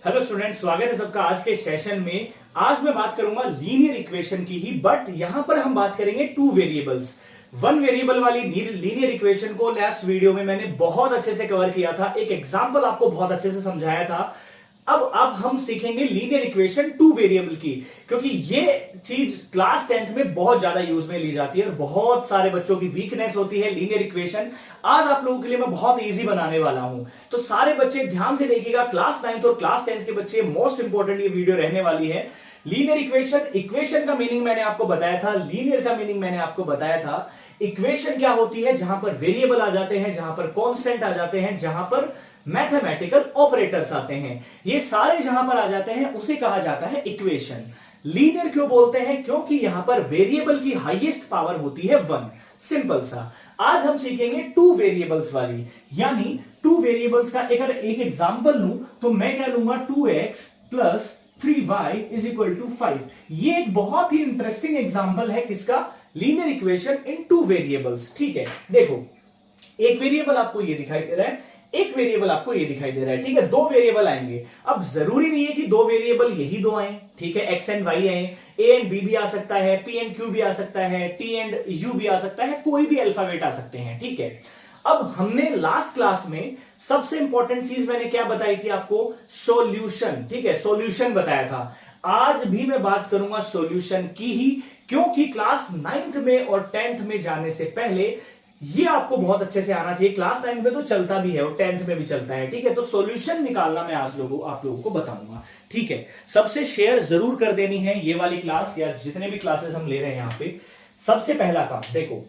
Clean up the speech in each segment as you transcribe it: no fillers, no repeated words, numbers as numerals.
Hello students, स्वागत है सबका आज के सेशन में। आज मैं बात करूंगा लीनियर इक्वेशन की ही, बट यहां पर हम बात करेंगे टू वेरिएबल्स। वन वेरिएबल वाली लीनियर इक्वेशन को लास्ट वीडियो में मैंने बहुत अच्छे से कवर किया था, एक एग्जांपल आपको बहुत अच्छे से समझाया था। अब हम सीखेंगे लीनियर इक्वेशन टू वेरिएबल की, क्योंकि ये चीज क्लास 10th में बहुत ज्यादा यूज में ली जाती है और बहुत सारे बच्चों की वीकनेस होती है लीनियर इक्वेशन। आज आप लोगों के लिए मैं बहुत इजी बनाने वाला हूं, तो सारे बच्चे ध्यान से देखिएगा। क्लास 9th और क्लास 10th के बच्चे, मोस्ट इंपॉर्टेंट ये वीडियो रहने वाली है। लीनियर इक्वेशन का मीनिंग मैंने आपको बताया था, लीनियर का मीनिंग मैंने आपको बताया था। इक्वेशन क्या होती है? जहां पर वेरिएबल आ जाते हैं, जहां पर कांस्टेंट आ जाते हैं, जहां पर मैथमेटिकल ऑपरेटर्स आते हैं, ये सारे जहां पर आ जाते हैं उसे कहा जाता है इक्वेशन। लीनियर क्यों बोलते हैं? क्योंकि यहां पर वेरिएबल की हाईएस्ट पावर होती है 1। सिंपल सा। आज हम सीखेंगे टू वेरिएबल्स वाली, यानी टू वेरिएबल्स का अगर एक एग्जांपल लूं तो मैं क्या लूंगा, 2x plus 3y is equal to 5। ये एक बहुत ही इंटरेस्टिंग एग्जांपल है किसका? Linear equation in two variables. ठीक है, देखो एक वेरिएबल आपको ये दिखाई दे रहा है, एक वेरिएबल आपको ये दिखाई दे रहा है। ठीक है, दो वेरिएबल आएंगे। अब जरूरी नहीं है कि दो वेरिएबल यही दो आए, ठीक है, x एंड y आए, a एंड b भी आ सकता है, p एंड q भी आ सकता है, t एंड u भी आ सकता है, कोई भी अल्फाबेट आ सकते हैं। ठीक है, अब हमने लास्ट क्लास में सबसे इंपॉर्टेंट चीज मैंने क्या बताई थी आपको? सॉल्यूशन। ठीक है, सॉल्यूशन बताया था। आज भी मैं बात करूंगा सॉल्यूशन की ही, क्योंकि क्लास 9th में और 10th में जाने से पहले ये आपको बहुत अच्छे से आना चाहिए। क्लास 9 में तो चलता भी है और 10th में भी चलता है। ठीक है, तो सॉल्यूशन निकालना मैं आज आप लोगों को बताऊंगा। ठीक है, सबसे शेयर जरूर कर देनी है ये वाली क्लास, या जितने भी क्लासेस हम ले रहे हैं यहाँ पे। सबसे पहला काम देखो,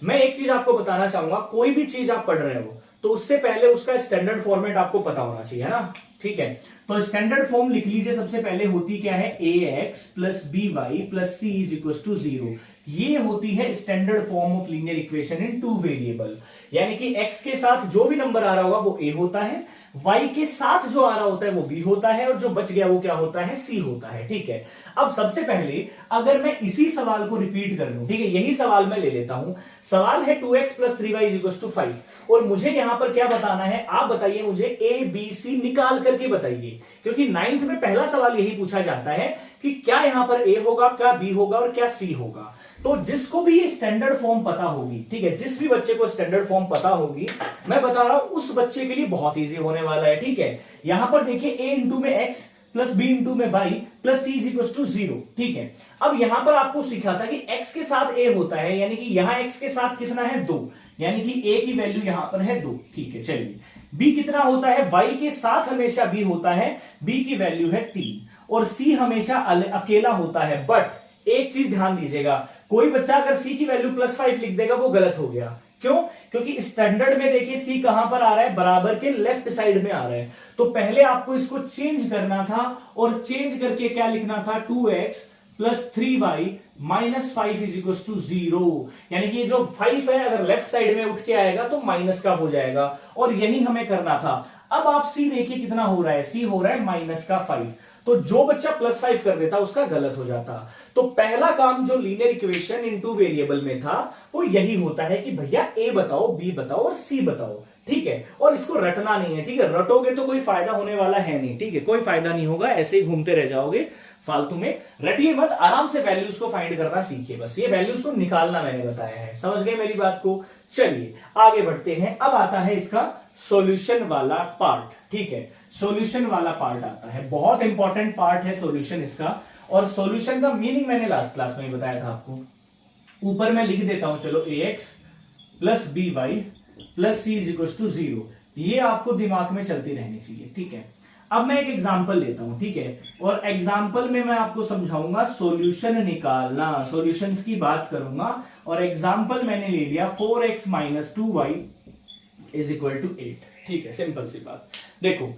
मैं एक चीज आपको बताना चाहूंगा, कोई भी चीज आप पढ़ रहे हो तो उससे पहले उसका स्टैंडर्ड फॉर्मेट आपको पता होना चाहिए, है ना? ठीक है, तो स्टैंडर्ड फॉर्म लिख लीजिए। सबसे पहले होती क्या है? ax plus by plus c is equal to 0। ये होती है standard form of linear equation in two variable, यानी कि x के साथ जो भी नंबर आ रहा होगा वो a होता है, y के साथ जो आ रहा होता है वो b होता है, और जो बच गया वो क्या होता है? c होता है। ठीक है, अब सबसे पहले अगर मैं इसी सवाल को रिपीट कर लूं, ठीक है, यही सवाल मैं ले लेता हूं। सवाल है 2x plus 3y is equal to 5, और मुझे यहां पर क्या बताना है? आप बताइए मुझे, a b c निकाल करके बताइए, क्योंकि 9th में पहला सवाल यही पूछा जाता है कि क्या यहां पर a होगा, क्या b होगा और क्या c होगा। तो जिसको भी ये स्टैंडर्ड फॉर्म पता होगी, ठीक है, जिस भी बच्चे को स्टैंडर्ड फॉर्म पता होगी, मैं बता रहा हूं उस बच्चे के लिए बहुत इजी होने वाला है। ठीक है, यहां पर देखिए a इंटू में x प्लस बी इंटू में y plus C is equal to 0। ठीक है, अब यहां पर आपको सीखा था कि x के साथ a होता है, यानी कि यहां x के साथ कितना है? 2, यानी कि a की वैल्यू यहां पर है 2। ठीक है, चलिए b कितना होता है? y के साथ हमेशा b होता है, b की वैल्यू है 3, और c हमेशा अकेला होता है। बट एक चीज ध्यान दीजिएगा, कोई बच्चा अगर c की वैल्यू प्लस 5 लिख देगा वो गलत हो गया। क्यों? क्योंकि स्टैंडर्ड में देखिए c कहां पर आ रहा है? बराबर के लेफ्ट साइड में आ रहा है। तो पहले आपको इसको चेंज करना था, और चेंज करके क्या लिखना था? 2x plus 3y minus 5 is equal to 0, यानी कि ये जो 5 है अगर लेफ्ट साइड में उठ के आएगा तो माइनस का हो जाएगा, और यही हमें करना था। अब आप c देखिए कितना हो रहा है? c हो रहा है माइनस का 5, तो जो बच्चा प्लस 5 कर देता उसका गलत हो जाता। तो पहला काम जो linear equation in two variable में था वो यही होता है कि भैया a बताओ, b बताओ और c बताओ। ठीक है, और इसको रटना नहीं है। ठीक है, रटोगे तो कोई फायदा होने वाला है नहीं। ठीक है, कोई फायदा नहीं होगा, ऐसे ही घूमते रह जाओगे फालतू में। रटिए मत, आराम से वैल्यूज को फाइंड करना सीखिए, बस ये वैल्यूज को निकालना मैंने बताया है। समझ गए मेरी बात को? चलिए आगे बढ़ते हैं। अब आता है इसका सॉल्यूशन वाला पार्ट। ठीक है, सॉल्यूशन वाला पार्ट आता है, बहुत इंपॉर्टेंट पार्ट है सॉल्यूशन इसका। और सॉल्यूशन का मीनिंग मैंने लास्ट क्लास में ही बताया था आपको। ऊपर मैं लिख देता हूं, चलो ax plus by plus C is equal to 0, ये आपको दिमाग में चलती रहनी चाहिए। ठीक है, अब मैं एक एग्जांपल लेता हूं, ठीक है, और एग्जांपल में मैं आपको समझाऊंगा सॉल्यूशन निकालना, सॉल्यूशंस की बात करूंगा। और एग्जांपल मैंने ले लिया 4x minus 2y is equal to 8। ठीक है, सिंपल सी बात। देखो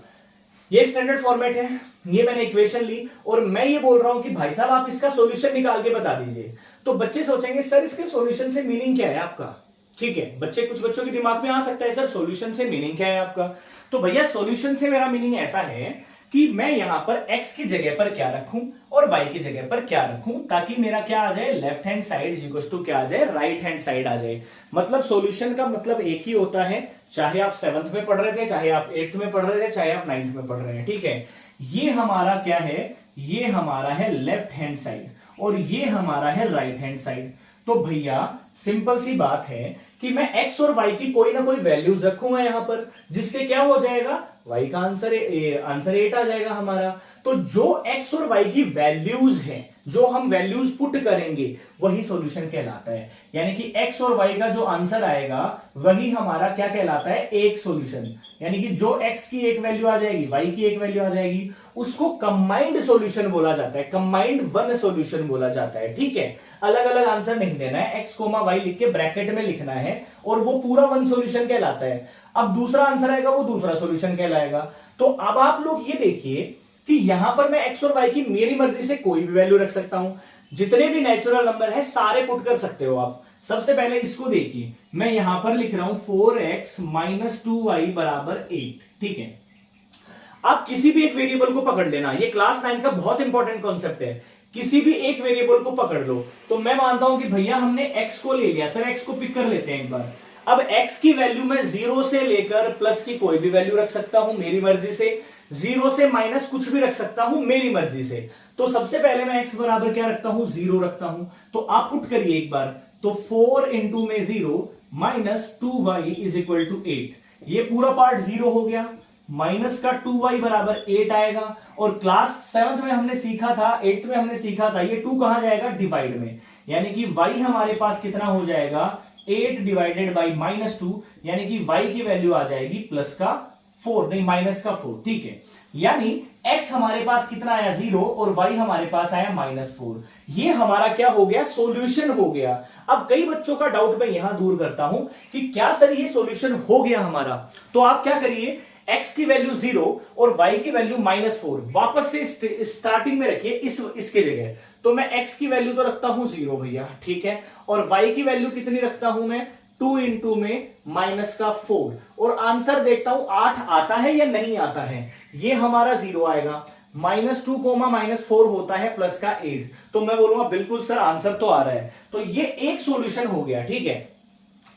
ये स्टैंडर्ड फॉर्मेट है, ये मैंने इक्वेशन ली, और मैं ये बोल रहा हूं कि भाई साहब आप इसका सॉल्यूशन निकाल के बता दीजिए। तो बच्चे सोचेंगे सर इसके सॉल्यूशन से मीनिंग क्या है आपका? ठीक है, कुछ बच्चों के दिमाग में आ सकता है सर सॉल्यूशन से मीनिंग क्या है आपका? तो भैया सॉल्यूशन से मेरा मीनिंग ऐसा है कि मैं यहां पर x की जगह पर क्या रखूं और y की जगह पर क्या रखूं, ताकि मेरा क्या आ जाए, left hand side is equal to क्या आ जाए, राइट हैंड साइड आ जाए। मतलब सॉल्यूशन का मतलब एक ही होता है, चाहे आप 7th में पढ़ रहे थे, चाहे आप 8th में पढ़ रहे थे, चाहे आप 9th में पढ़ रहे हैं, ठीक है। ये हमारा क्या है, ये हमारा है लेफ्ट हैंड साइड और ये हमारा है राइट हैंड साइड। तो भैया सिंपल सी बात है कि मैं x और y की कोई ना कोई वैल्यूज रखूंगा यहां पर, जिससे क्या हो जाएगा, y का आंसर 8 आ जाएगा हमारा। तो जो x और y की वैल्यूज है, जो हम वैल्यूज पुट करेंगे वही सॉल्यूशन कहलाता है। यानी कि x और y का जो आंसर आएगा वही हमारा क्या कहलाता है, एक सॉल्यूशन। यानी कि जो x की एक वैल्यू आ जाएगी, y की एक वैल्यू आ जाएगी, उसको कंबाइंड सॉल्यूशन बोला जाता है, कंबाइंड वन सॉल्यूशन बोला जाता है, ठीक है। अलग अलग आंसर नहीं देना है, x, y लिख के ब्रैकेट में लिखना है और वो पूरा वन सॉल्यूशन कहलाता है। अब दूसरा आंसर आएगा वो दूसरा सॉल्यूशन कहलाएगा। तो अब आप लोग ये देखिए कि यहां पर मैं x और y की मेरी मर्जी से कोई भी वैल्यू रख सकता हूं, जितने भी नेचुरल नंबर है सारे पुट कर सकते हो आप। सबसे पहले इसको देखिए, मैं यहां पर लिख रहा हूं 4x माइनस 2y बराबर 8, ठीक है। आप किसी भी एक वेरिएबल को पकड़ लेना, ये क्लास 9 का बहुत इंपॉर्टेंट कॉन्सेप्ट है। किसी भी एक वेरिएबल को पकड़ लो, तो मैं मानता हूं कि भैया हमने x को ले लिया, सर x को पिक कर लेते हैं एक बार। अब x की वैल्यू मैं 0 से लेकर प्लस की कोई भी वैल्यू रख सकता हूं मेरी मर्जी से, 0 से माइनस कुछ भी रख सकता हूं मेरी मर्जी से। तो सबसे पहले मैं x बराबर क्या रखता हूं, 0 रखता हूं। तो आप पुट करिए एक बार, तो 4 इंटू में 0 minus 2y is equal to 8। ये पूरा पार्ट 0 हो गया, माइनस का 2y बराबर 8 आएगा। और क्लास 7th में हमने सीखा था, 8th में हमने सीखा था, ये 2 कहां जाएगा, डिवाइड में। यानी कि y हमारे पास कितना हो जाएगा, 8 डिवाइडेड बाई माइनस 2, यानी कि y की वैल्यू आ जाएगी प्लस का 4, नहीं माइनस का 4, ठीक है। यानी x हमारे पास कितना आया, 0, और y हमारे पास आया -4। ये हमारा क्या हो गया, सॉल्यूशन हो गया। अब कई बच्चों का डाउट मैं यहां दूर करता हूं कि क्या सर ये सॉल्यूशन हो गया हमारा। तो आप क्या करिए, x की वैल्यू 0 और y की वैल्यू -4 वापस से स्टार्टिंग में रखिए, इसके जगह। तो मैं x की वैल्यू तो रखता हूं 0 भैया, ठीक है, और y की वैल्यू कितनी रखता हूं मैं, 2 इंटू में माइनस का 4, और आंसर देखता हूं 8 आता है या नहीं आता है। ये हमारा 0 आएगा, -2 -4 होता है प्लस का 8। तो मैं बोलूंगा बिल्कुल सर आंसर तो आ रहा है। तो ये एक सॉल्यूशन हो गया, ठीक है,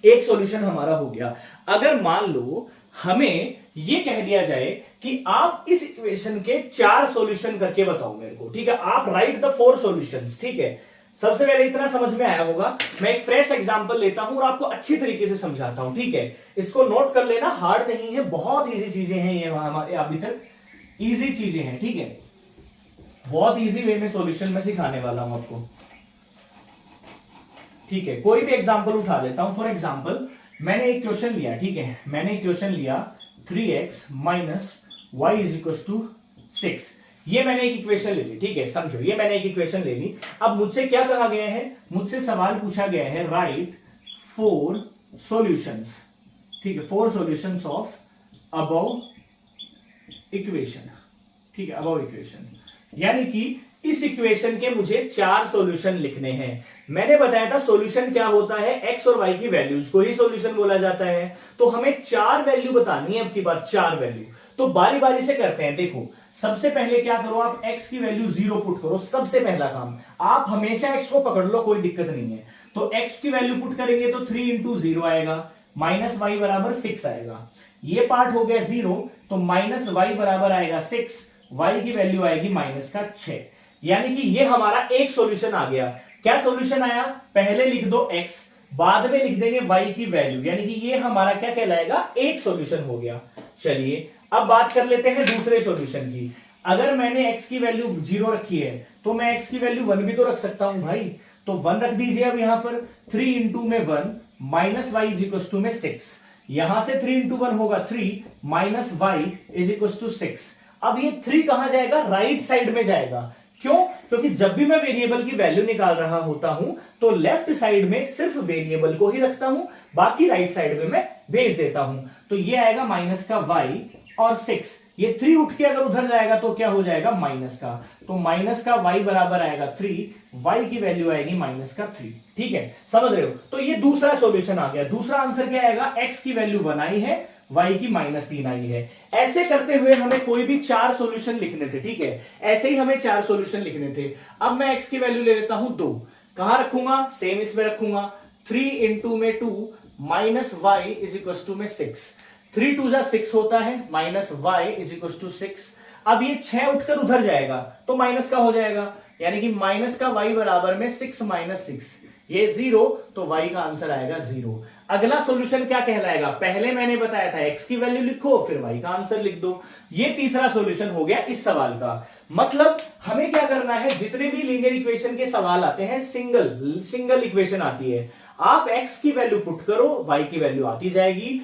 एक सॉल्यूशन हमारा हो गया। अगर मान लो हमें ये कह दिया जाए कि आप इस इक्वेशन के 4 सॉल्यूशन करके बताओ मेरे को, ठीक है, आप राइट द 4 सॉल्यूशंस, ठीक है। सबसे पहले इतना समझ में आया होगा, मैं एक फ्रेश एग्जांपल लेता हूं और आपको अच्छी तरीके से समझाता हूं, ठीक है। इसको नोट कर लेना, हार्ड नहीं है, बहुत इजी चीजें हैं ये, हमारे अभी तक इजी चीजें हैं, ठीक है। बहुत इजी वे में सॉल्यूशन मैं सिखाने वाला हूं आपको, ठीक है। कोई भी एग्जांपल उठा लेता हूं। फॉर एग्जांपल मैंने एक क्वेश्चन लिया, ठीक है, मैंने एक क्वेश्चन लिया 3x minus y is equal to 6। ये मैंने एक इक्वेशन ले ली, ठीक है, समझो, ये मैंने एक इक्वेशन ले ली। अब मुझसे क्या कहा गया है, मुझसे सवाल पूछा गया है राइट 4 सॉल्यूशंस, ठीक है, 4 सॉल्यूशंस ऑफ अबव इक्वेशन, ठीक है, अबव इक्वेशन। यानी कि इस इक्वेशन के मुझे 4 सॉल्यूशन लिखने हैं। मैंने बताया था सॉल्यूशन क्या होता है, x और y की वैल्यूज को ही सॉल्यूशन बोला जाता है। तो हमें 4 वैल्यू बतानी है, अब की बार 4 वैल्यू। तो बारी बारी से करते हैं। देखो सबसे पहले क्या करो, आप x की वैल्यू 0 पुट करो, सबसे पहला काम। आप हमेशा x को पकड़ लो, कोई दिक्कत नहीं है। तो x की वैल्यू पुट करेंगे तो 3 इंटू 0 आएगा, माइनस y बराबर 6 आएगा। ये पार्ट हो गया 0, तो माइनस y बराबर आएगा 6, y की वैल्यू आएगी माइनस का 6। यानी कि ये हमारा एक सॉल्यूशन आ गया। क्या सॉल्यूशन आया, पहले लिख दो x, बाद में लिख देंगे y की वैल्यू, यानी कि ये हमारा क्या कहलाएगा, एक सॉल्यूशन हो गया। चलिए अब बात कर लेते हैं दूसरे सॉल्यूशन की। अगर मैंने x की वैल्यू 0 रखी है तो मैं x की वैल्यू 1 भी तो रख सकता हूं भाई। तो 1 रख दीजिए। अब यहां पर 3 इंटू में 1 minus y is equal to में 6, यहां से 3 इंटू 1 होगा 3 minus y is equal to 6। अब ये 3 कहां जाएगा, राइट साइड में जाएगा। क्यों, क्योंकि जब भी मैं वेरिएबल की वैल्यू निकाल रहा होता हूं तो लेफ्ट साइड में सिर्फ वेरिएबल को ही रखता हूं, बाकी राइट साइड में मैं भेज देता हूं। तो ये आएगा माइनस का y और 6, ये 3 उठ के अगर उधर जाएगा तो क्या हो जाएगा, माइनस का। तो माइनस का y बराबर आएगा 3, y की वैल्यू आएगी माइनस का 3, ठीक है, समझ रहे हो। तो ये दूसरा सॉल्यूशन आ गया। दूसरा आंसर क्या आएगा, x की वैल्यू 1 आई है, y की -3 आई है। ऐसे करते हुए हमें कोई भी 4 सॉल्यूशन लिखने थे, ठीक है, ऐसे ही हमें 4 सॉल्यूशन लिखने थे। अब मैं x की वैल्यू ले लेता हूं 2, कहां रखूंगा, सेम इसमें रखूंगा, 3 इंटू में 2 minus y is equal to में 6, 3 2 जा 6 होता है, minus y is equal to 6। अब ये 6 उठकर उधर जाएगा तो माइनस का हो जाएगा, यानी कि माइनस का y बराबर में 6 माइनस 6, ये 0, तो y का आंसर आएगा 0। अगला सॉल्यूशन क्या कहलाएगा, पहले मैंने बताया था x की वैल्यू लिखो फिर y का आंसर लिख दो। ये तीसरा सॉल्यूशन हो गया इस सवाल का। मतलब हमें क्या करना है, जितने भी लीनियर इक्वेशन के सवाल आते हैं, सिंगल इक्वेशन आती है, आप x की वैल्यू पुट करो, y की वैल्यू आती जाएगी,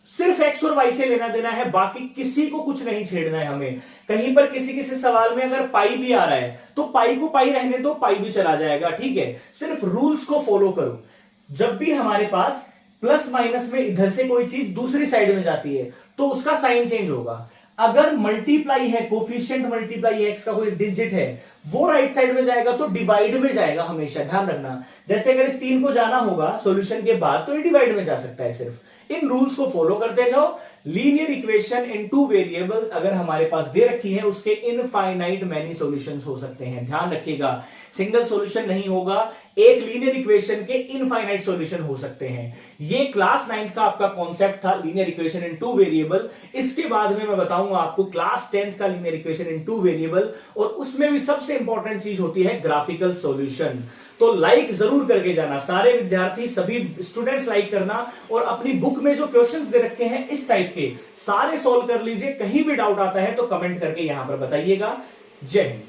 सिर्फ x और y से लेना देना है, बाकी किसी को कुछ नहीं छेड़ना है हमें। कहीं पर किसी सवाल में अगर पाई भी आ रहा है तो पाई को पाई रहने दो, पाई भी चला जाएगा, ठीक है, सिर्फ रूल्स को फॉलो करो। जब भी हमारे पास प्लस माइनस में इधर से कोई चीज दूसरी साइड में जाती है तो उसका साइन चेंज होगा। अगर मल्टीप्लाई है, कोफिशिएंट मल्टीप्लाई है, x का कोई डिजिट है, वो राइट साइड में जाएगा तो डिवाइड में जाएगा हमेशा, ध्यान रखना। जैसे अगर इस 3 को जाना होगा सॉल्यूशन के बाद तो ये डिवाइड में जा सकता है सिर्फ। इन रूल्स को फॉलो करते जाओ। लीनियर इक्वेशन इन 2 वेरिएबल अगर हमारे पास दे रखी है, उसके इनफाइनाइट मैनी सॉल्यूशंस हो सकते हैं, ध्यान रखिएगा, सिंगल सॉल्यूशन नहीं होगा, एक लीनियर इक्वेशन के इनफाइनाइट सॉल्यूशन हो सकते हैं। ये क्लास 9th का आपका कॉन्सेप्ट था, लीनियर इक्वेशन इन 2 वेरिएबल। इसके बाद में मैं बताऊंगा आपको क्लास 10th का लीनियर इक्वेशन इन 2 वेरिएबल, और उसमें भी सबसे इंपॉर्टेंट चीज होती है ग्राफिकल सॉल्यूशन। तो लाइक जरूर करके जाना, सारे विद्यार्थी, सभी स्टूडेंट्स लाइक करना, और अपनी बुक में जो क्वेश्चंस दे रखे हैं इस टाइप के सारे सॉल्व कर लीजिए। कहीं भी डाउट आता है तो कमेंट करके यहां पर बताइएगा। जय हिंद।